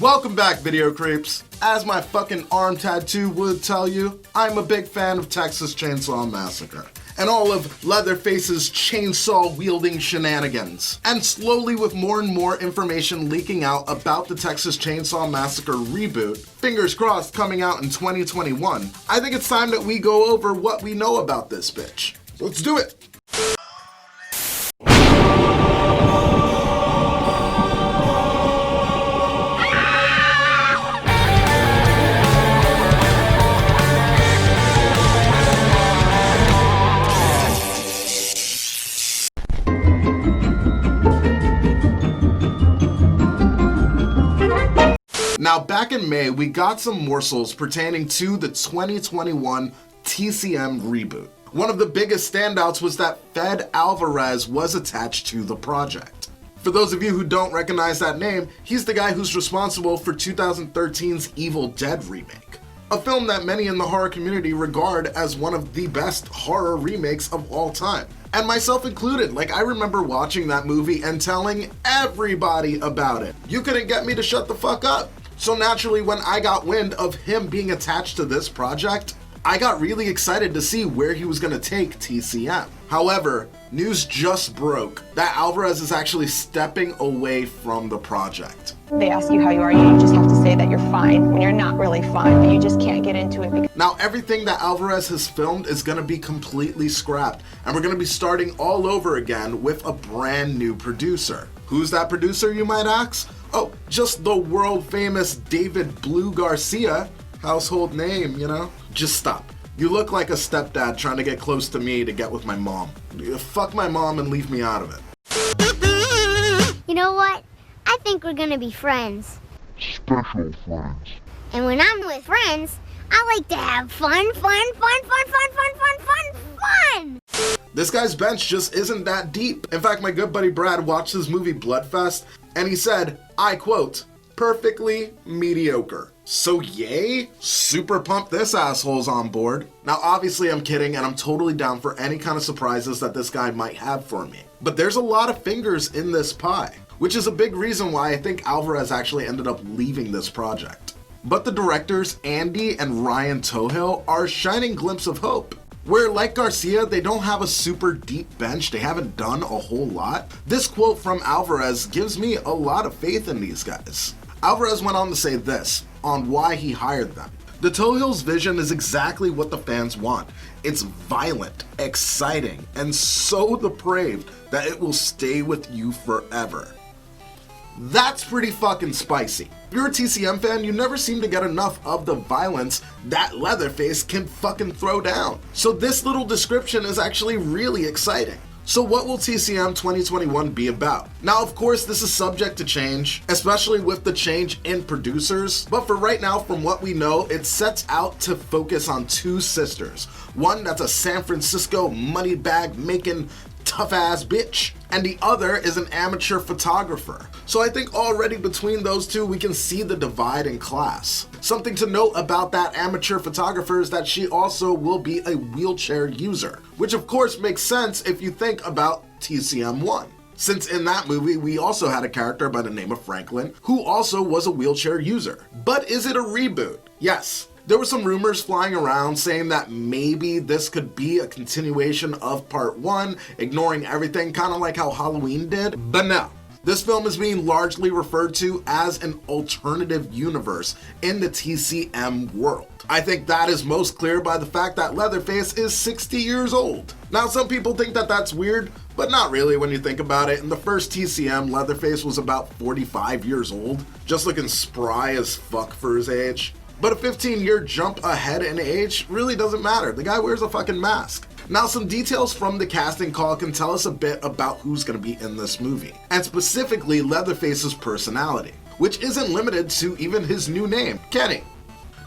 Welcome back, video creeps. As my fucking arm tattoo would tell you, I'm a big fan of Texas Chainsaw Massacre and all of Leatherface's chainsaw-wielding shenanigans. And slowly, with more and more information leaking out about the Texas Chainsaw Massacre reboot, fingers crossed coming out in 2021, I think it's time that we go over what we know about this bitch. So let's do it. Now, back in May, we got some morsels pertaining to the 2021 TCM reboot. One of the biggest standouts was that Fed Alvarez was attached to the project. For those of you who don't recognize that name, he's the guy who's responsible for 2013's Evil Dead remake, a film that many in the horror community regard as one of the best horror remakes of all time. And myself included. Like, I remember watching that movie and telling everybody about it. You couldn't get me to shut the fuck up. So naturally, when I got wind of him being attached to this project, I got really excited to see where he was gonna take TCM. However, news just broke that Alvarez is actually stepping away from the project. They ask you how you are, you just have to say that you're fine when you're not really fine, but you just can't get into it. Now, everything that Alvarez has filmed is gonna be completely scrapped, and we're gonna be starting all over again with a brand new producer. Who's that producer, you might ask? Oh, just the world famous David Blue Garcia. Household name, you know? Just stop. You look like a stepdad trying to get close to me to get with my mom. Fuck my mom and leave me out of it. You know what? I think we're gonna be friends. Special friends. And when I'm with friends, I like to have fun. This guy's bench just isn't that deep. In fact, my good buddy Brad watched this movie Bloodfest, and he said, I quote, perfectly mediocre. So yay? Super pumped this asshole's on board. Now obviously I'm kidding, and I'm totally down for any kind of surprises that this guy might have for me. But there's a lot of fingers in this pie, which is a big reason why I think Alvarez actually ended up leaving this project. But the directors, Andy and Ryan Tohill, are a shining glimpse of hope. Where, like Garcia, they don't have a super deep bench, they haven't done a whole lot. This quote from Alvarez gives me a lot of faith in these guys. Alvarez went on to say this on why he hired them. The Tohill's vision is exactly what the fans want. It's violent, exciting, and so depraved that it will stay with you forever. That's pretty fucking spicy. If you're a TCM fan, you never seem to get enough of the violence that Leatherface can fucking throw down. So this little description is actually really exciting. So what will TCM 2021 be about? Now, of course, this is subject to change, especially with the change in producers. But for right now, from what we know, it sets out to focus on two sisters. One that's a San Francisco money bag making tough ass bitch, and the other is an amateur photographer. So I think already between those two we can see the divide in class. Something to note about that amateur photographer is that she also will be a wheelchair user, which of course makes sense if you think about TCM 1. Since in that movie we also had a character by the name of Franklin who also was a wheelchair user. But is it a reboot? Yes. There were some rumors flying around saying that maybe this could be a continuation of part 1, ignoring everything, kind of like how Halloween did, but no. This film is being largely referred to as an alternative universe in the TCM world. I think that is most clear by the fact that Leatherface is 60 years old. Now, some people think that that's weird, but not really when you think about it. In the first TCM, Leatherface was about 45 years old, just looking spry as fuck for his age. But a 15-year jump ahead in age really doesn't matter. The guy wears a fucking mask. Now, some details from the casting call can tell us a bit about who's gonna be in this movie, and specifically Leatherface's personality, which isn't limited to even his new name, Kenny.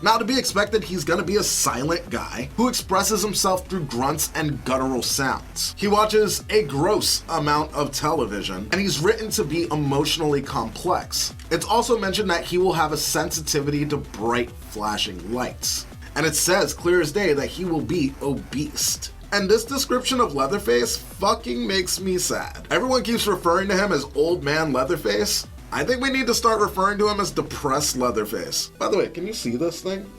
Now, to be expected, he's gonna be a silent guy who expresses himself through grunts and guttural sounds. He watches a gross amount of television, and he's written to be emotionally complex. It's also mentioned that he will have a sensitivity to bright flashing lights. And it says clear as day that he will be obese. And this description of Leatherface fucking makes me sad. Everyone keeps referring to him as Old Man Leatherface, I think we need to start referring to him as depressed Leatherface. By the way, can you see this thing?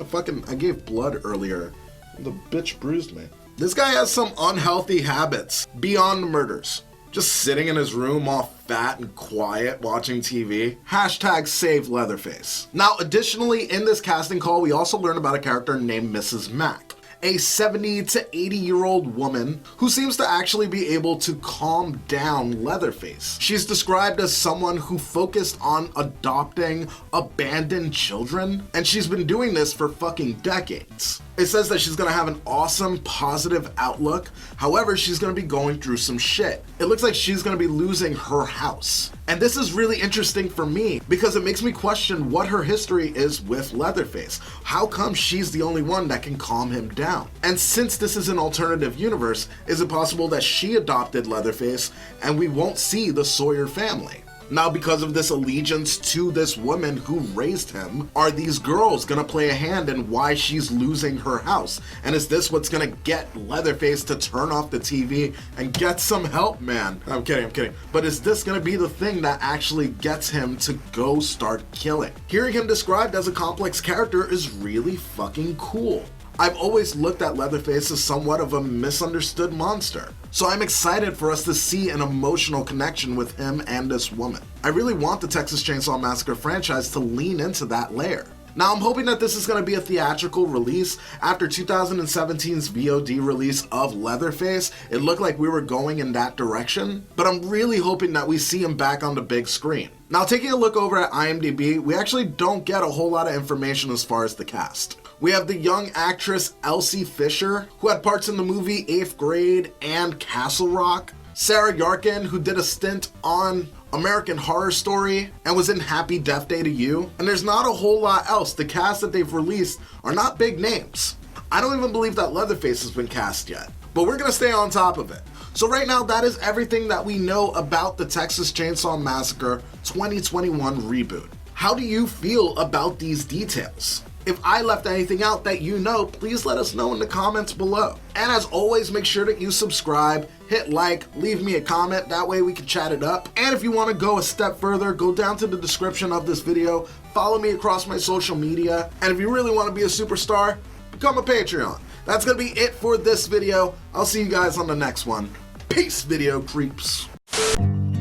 I gave blood earlier. The bitch bruised me. This guy has some unhealthy habits beyond murders. Just sitting in his room all fat and quiet watching TV. Hashtag save Leatherface. Now, additionally, in this casting call, we also learn about a character named Mrs. Mack, a 70 to 80-year-old woman who seems to actually be able to calm down Leatherface. She's described as someone who focused on adopting abandoned children, and she's been doing this for fucking decades. It says that she's gonna have an awesome, positive outlook. However, she's gonna be going through some shit. It looks like she's gonna be losing her house. And this is really interesting for me because it makes me question what her history is with Leatherface. How come she's the only one that can calm him down? And since this is an alternative universe, is it possible that she adopted Leatherface and we won't see the Sawyer family? Now, because of this allegiance to this woman who raised him, are these girls gonna play a hand in why she's losing her house? And is this what's gonna get Leatherface to turn off the TV and get some help, man? I'm kidding. But is this gonna be the thing that actually gets him to go start killing? Hearing him described as a complex character is really fucking cool. I've always looked at Leatherface as somewhat of a misunderstood monster. So I'm excited for us to see an emotional connection with him and this woman. I really want the Texas Chainsaw Massacre franchise to lean into that layer. Now, I'm hoping that this is going to be a theatrical release. After 2017's VOD release of Leatherface, it looked like we were going in that direction, but I'm really hoping that we see him back on the big screen. Now, taking a look over at IMDb, we actually don't get a whole lot of information as far as the cast. We have the young actress Elsie Fisher, who had parts in the movie 8th Grade and Castle Rock. Sarah Yarkin, who did a stint on American Horror Story and was in Happy Death Day to You. And there's not a whole lot else. The cast that they've released are not big names. I don't even believe that Leatherface has been cast yet, but we're gonna stay on top of it. So right now, that is everything that we know about the Texas Chainsaw Massacre 2021 reboot. How do you feel about these details? If I left anything out that you know, please let us know in the comments below. And as always, make sure that you subscribe, hit like, leave me a comment, that way we can chat it up. And if you want to go a step further, go down to the description of this video, follow me across my social media, and if you really want to be a superstar, become a Patreon. That's going to be it for this video. I'll see you guys on the next one. Peace, video creeps.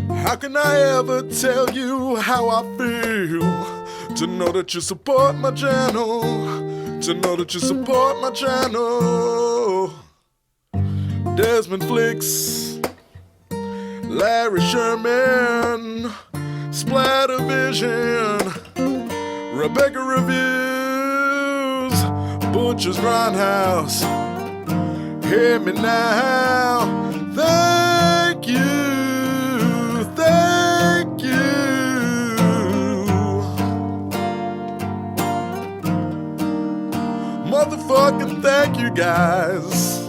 How can I ever tell you how I feel? To know that you support my channel, to know that you support my channel. Desmond Flicks, Larry Sherman, Splatter Vision, Rebecca Reviews, Butcher's Grindhouse. Hear me now. Thank you. Motherfucking thank you guys.